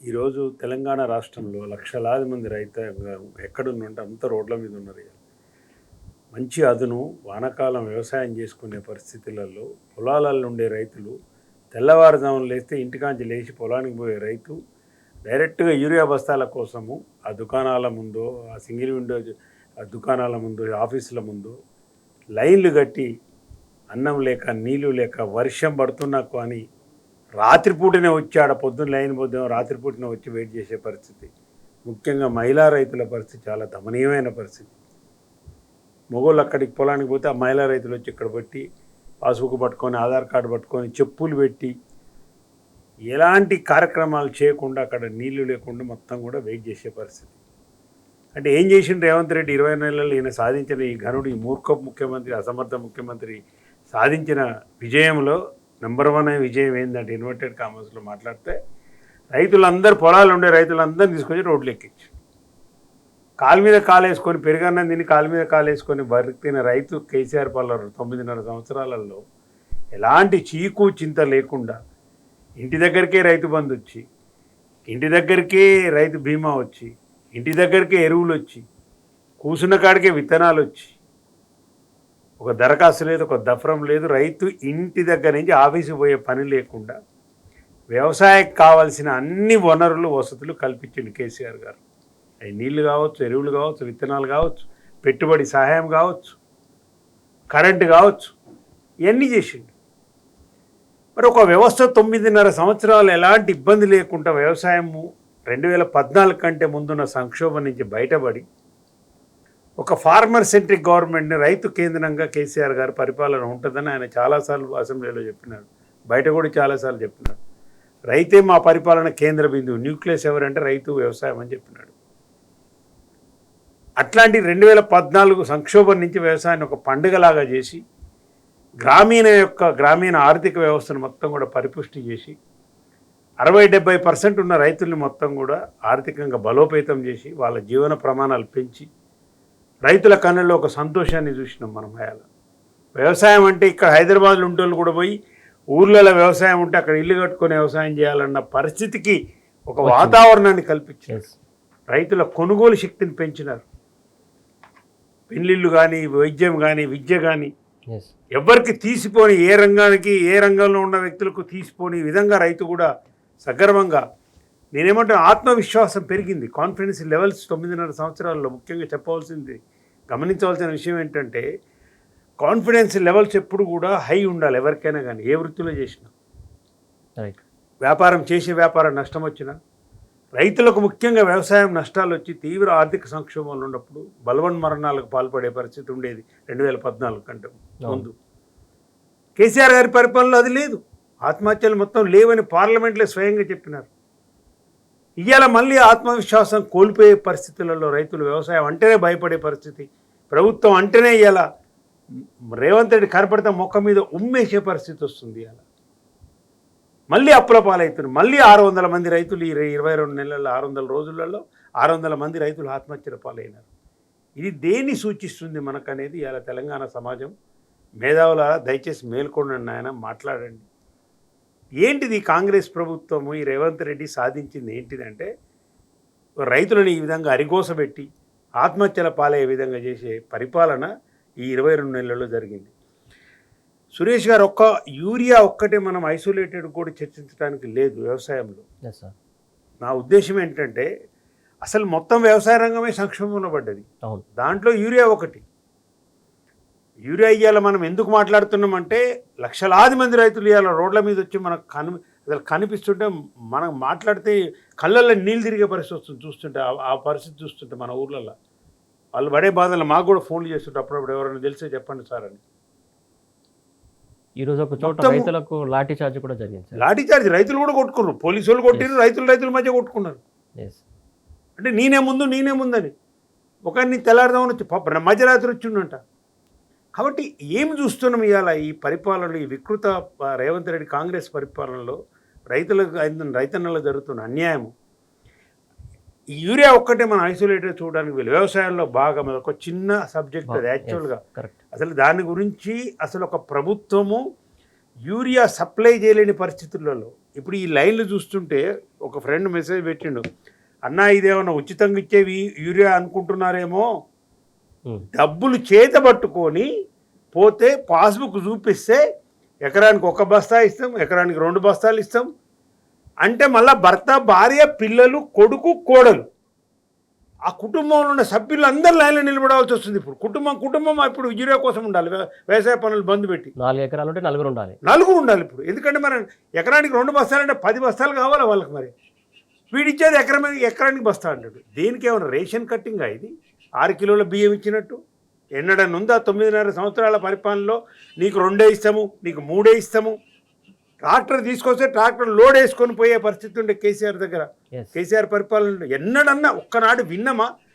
ఈరోజు తెలంగాణ రాష్ట్రంలో లక్షలాది మంది రైతాంగం ఎక్కడున్నంటే అంత రోడ్ల మీద ఉన్నారు ఇవాళ. మంచి అదును వానాకాలం వ్యవసాయం చేసుకునే పరిస్థితులలో పొలాలలో ఉండే రైతులు తెల్లవారుజామున లేస్తే ఇంటికాంచి లేచి పొలానికి పోయే రైతు డైరెక్ట్గా యూరియా బస్తాల కోసము ఆ దుకాణాల ముందు, ఆ సింగిల్ విండో ఆ దుకాణాల ముందు, ఆఫీసుల ముందు లైన్లు కట్టి అన్నం లేక నీళ్లు లేక వర్షం పడుతున్నా కానీ రాత్రిపూటనే వచ్చి ఆడ పొద్దున్న లైన్ పొద్దున రాత్రిపూటనే వచ్చి వెయిట్ చేసే పరిస్థితి. ముఖ్యంగా మహిళా రైతుల పరిస్థితి చాలా దమనీయమైన పరిస్థితి. మొగోళ్ళు అక్కడికి పొలానికి పోతే ఆ మహిళా రైతులు వచ్చి ఇక్కడ పెట్టి పాస్బుక్ పట్టుకొని ఆధార్ కార్డు పట్టుకొని చెప్పులు పెట్టి ఎలాంటి కార్యక్రమాలు చేయకుండా అక్కడ నీళ్లు లేకుండా మొత్తం కూడా వెయిట్ చేసే పరిస్థితి. అంటే ఏం చేసిండు రేవంత్ రెడ్డి 20 నెలల్లో ఈయన సాధించిన ఈ ఘనుడు, ఈ మూర్ఖ ముఖ్యమంత్రి, అసమర్థ ముఖ్యమంత్రి సాధించిన విజయంలో నెంబర్ 1 విజయం ఏంటంటే ఇన్వర్టెడ్ కామర్స్లో మాట్లాడితే రైతులందరూ పొలాలు ఉండే రైతులందరినీ తీసుకొచ్చి రోడ్లు ఎక్కించి కాలు మీద కాలు వేసుకొని పెరుగన్నం తిని కాలు మీద కాలు వేసుకొని బతికిన రైతు కేసీఆర్ పాలన 9.5 సంవత్సరాలలో ఎలాంటి చీకు చింత లేకుండా ఇంటి దగ్గరికే రైతు బంధు వచ్చి, ఇంటి దగ్గరికే రైతు బీమా వచ్చి, ఇంటి దగ్గరికే ఎరువులు వచ్చి, కూసున్న కాడికే విత్తనాలు వచ్చి, ఒక దరఖాస్తు లేదు, ఒక దఫరం లేదు, రైతు ఇంటి దగ్గర నుంచి ఆఫీసు పోయే పని లేకుండా వ్యవసాయకు కావాల్సిన అన్ని వనరులు వసతులు కల్పించింది కేసీఆర్ గారు. అవి నీళ్లు కావచ్చు, ఎరువులు కావచ్చు, విత్తనాలు కావచ్చు, పెట్టుబడి సహాయం కావచ్చు, కరెంటు కావచ్చు, ఇవన్నీ చేసిండు. మరి ఒక వ్యవస్థ 9.5 సంవత్సరాలు ఎలాంటి ఇబ్బంది లేకుండా వ్యవసాయము 2014 కంటే ముందున్న సంక్షోభం నుంచి బయటపడి ఒక ఫార్మర్ సెంట్రిక్ గవర్నమెంట్ని, రైతు కేంద్రంగా కేసీఆర్ గారు పరిపాలన ఉంటుందని ఆయన చాలాసార్లు అసెంబ్లీలో చెప్పినాడు, బయట కూడా చాలాసార్లు చెప్పినాడు. రైతే మా పరిపాలన కేంద్ర బిందువు, న్యూక్లియస్ ఎవరంటే రైతు, వ్యవసాయం అని చెప్పినాడు. అట్లాంటి 2014 సంక్షోభం నుంచి వ్యవసాయాన్ని ఒక పండుగలాగా చేసి గ్రామీణ ఆర్థిక వ్యవస్థను మొత్తం కూడా పరిపుష్టి చేసి 60-70% ఉన్న రైతుల్ని మొత్తం కూడా ఆర్థికంగా బలోపేతం చేసి వాళ్ళ జీవన ప్రమాణాలు పెంచి రైతుల కన్నుల్లో ఒక సంతోషాన్ని చూసినాం మనం. వ్యవసాయం అంటే ఇక్కడ హైదరాబాద్లో ఉంటోళ్ళు కూడా పోయి ఊర్లలో వ్యవసాయం ఉంటే అక్కడ ఇల్లు కట్టుకొని వ్యవసాయం చేయాలన్న పరిస్థితికి ఒక వాతావరణాన్ని కల్పించారు. రైతుల కొనుగోలు శక్తిని పెంచినారు. పెళ్ళిళ్ళు కానీ, వైద్యం కానీ, విద్య కానీ ఎవరికి తీసిపోని, ఏ రంగంలో ఉన్న వ్యక్తులకు తీసిపోని విధంగా రైతు కూడా సగర్వంగా, నేనేమంటే ఆత్మవిశ్వాసం పెరిగింది. కాన్ఫిడెన్స్ లెవెల్స్ 9.5 సంవత్సరాల్లో ముఖ్యంగా చెప్పవలసింది, గమనించవలసిన విషయం ఏంటంటే కాన్ఫిడెన్స్ లెవెల్స్ ఎప్పుడు కూడా హై ఉండాలి ఎవరికైనా కానీ, ఏ వృత్తిలో చేసినా. వ్యాపారం నష్టం వచ్చినా, రైతులకు ముఖ్యంగా వ్యవసాయం నష్టాలు వచ్చి తీవ్ర ఆర్థిక సంక్షోభంలో ఉన్నప్పుడు బలవన్మరణాలకు పాల్పడే పరిస్థితి ఉండేది 2014 కంటే ముందు. కేసీఆర్ గారి పరిపాలనలో అది లేదు. ఆత్మహత్యలు మొత్తం లేవని పార్లమెంట్లో స్వయంగా చెప్పినారు. ఇవాళ మళ్ళీ ఆత్మవిశ్వాసం కోల్పోయే పరిస్థితులలో రైతులు వ్యవసాయం అంటేనే భయపడే పరిస్థితి, ప్రభుత్వం అంటేనే ఇవాళ రేవంత్ రెడ్డి కనపడితే మొక్క మీద ఉమ్మేసే పరిస్థితి వస్తుంది. ఇవాళ మళ్ళీ అప్పుల పాలవుతున్నారు. మళ్ళీ 600 మంది రైతులు ఈ 22 నెలల్లో, 600 రోజులలో 600 మంది రైతులు ఆత్మహత్యల పాలైనారు. ఇది దేన్ని సూచిస్తుంది మనకనేది ఇవాళ తెలంగాణ సమాజం, మేధావులారా దయచేసి మేల్కొండండి, ఆయన మాట్లాడండి. ఏంటిది కాంగ్రెస్ ప్రభుత్వము, ఈ రేవంత్ రెడ్డి సాధించింది ఏంటిదంటే రైతులను ఈ విధంగా అరిగోసబెట్టి ఆత్మహత్యల పాలయ్యే విధంగా చేసే పరిపాలన ఈ 22 నెలల్లో జరిగింది. సురేష్ గారు, యూరియా ఒక్కటే మనం ఐసోలేటెడ్ కూడా చర్చించడానికి లేదు వ్యవసాయంలో. నా ఉద్దేశం ఏంటంటే అసలు మొత్తం వ్యవసాయ రంగమే సంక్షోభంలో పడ్డది. దాంట్లో యూరియా ఒకటి. యూరియా ఇవాళ మనం ఎందుకు మాట్లాడుతున్నామంటే లక్షలాది మంది రైతులు ఇవాళ రోడ్ల మీద వచ్చి మనకు అసలు కనిపిస్తుంటే, మనం మాట్లాడితే కళ్ళల్లో నీళ్ళు తిరిగే పరిస్థితి వస్తుంది చూస్తుంటే. ఆ పరిస్థితి చూస్తుంటే మన ఊర్లలో వాళ్ళు పడే బాధలు మాకు కూడా ఫోన్లు చేస్తుంటే అప్పుడప్పుడు ఎవరైనా తెలిసే చెప్పండి సార్ అని. ఈరోజు ఒక చోట రైతులకు లాఠీ చార్జ్ కూడా జరిగింది. లాఠీ చార్జ్ రైతులు కూడా కొట్టుకున్నారు, పోలీసు వాళ్ళు కొట్టిరు, రైతుల మధ్య కొట్టుకున్నారు. అంటే నేనే ముందని ఒకరిని తెల్లారుదామని వచ్చి మధ్యరాత్రి వచ్చిండంట. కాబట్టి ఏం చూస్తున్నాం ఇవాళ ఈ పరిపాలనలో, ఈ వికృత రేవంత్ రెడ్డి కాంగ్రెస్ పరిపాలనలో రైతన్నలకు జరుగుతున్న అన్యాయము. ఈ యూరియా ఒక్కటే మనం ఐసోలేటెడ్ చూడడానికి వీళ్ళు. వ్యవసాయంలో బాగా ఒక చిన్న సబ్జెక్ట్ అది యాక్చువల్గా. అసలు దాని గురించి అసలు ఒక ప్రభుత్వము యూరియా సప్లై చేయలేని పరిస్థితులలో ఇప్పుడు ఈ లైన్లు చూస్తుంటే ఒక ఫ్రెండ్ మెసేజ్ పెట్టిండు, అన్నా ఇదేమన్నా ఉచితంగా ఇచ్చేవి యూరియా అనుకుంటున్నారేమో, డబ్బులు చేత పట్టుకొని పోతే పాస్బుక్ చూపిస్తే ఎకరానికి 1 బస్తా ఇస్తాం, ఎకరానికి 2 బస్తాలు ఇస్తాం అంటే మళ్ళీ భర్త, భార్య, పిల్లలు, కొడుకు, కోడలు, ఆ కుటుంబంలో ఉన్న సభ్యులు అందరు లైన్లో నిలబడాల్సి వస్తుంది. ఇప్పుడు కుటుంబం ఇప్పుడు యూరియా కోసం ఉండాలి, వ్యవసాయ పనులు బంద్ పెట్టి 4 ఎకరాలు ఉంటే నలుగురు ఉండాలి. ఉండాలి ఇప్పుడు. ఎందుకంటే మరి ఎకరానికి 2 బస్తాలు అంటే 10 బస్తాలు కావాలి వాళ్ళకి. మరి వీడిచ్చేది ఎకరానికి బస్తా అంటాడు. దేనికి ఏమైనా రేషన్ కట్టింగా ఇది? 6 కిలోల బియ్యం ఇచ్చినట్టు ఎన్నడన్నా ఉందా? 9.5 సంవత్సరాల పరిపాలనలో నీకు 2 ఇస్తాము, నీకు 3 ఇస్తాము. ట్రాక్టర్ తీసుకొస్తే ట్రాక్టర్ లోడ్ వేసుకొని పోయే పరిస్థితి ఉండే కేసీఆర్ దగ్గర. Yes. కేసీఆర్ పరిపాలనలో ఎన్నడన్నా ఒక్కనాడు విన్నమా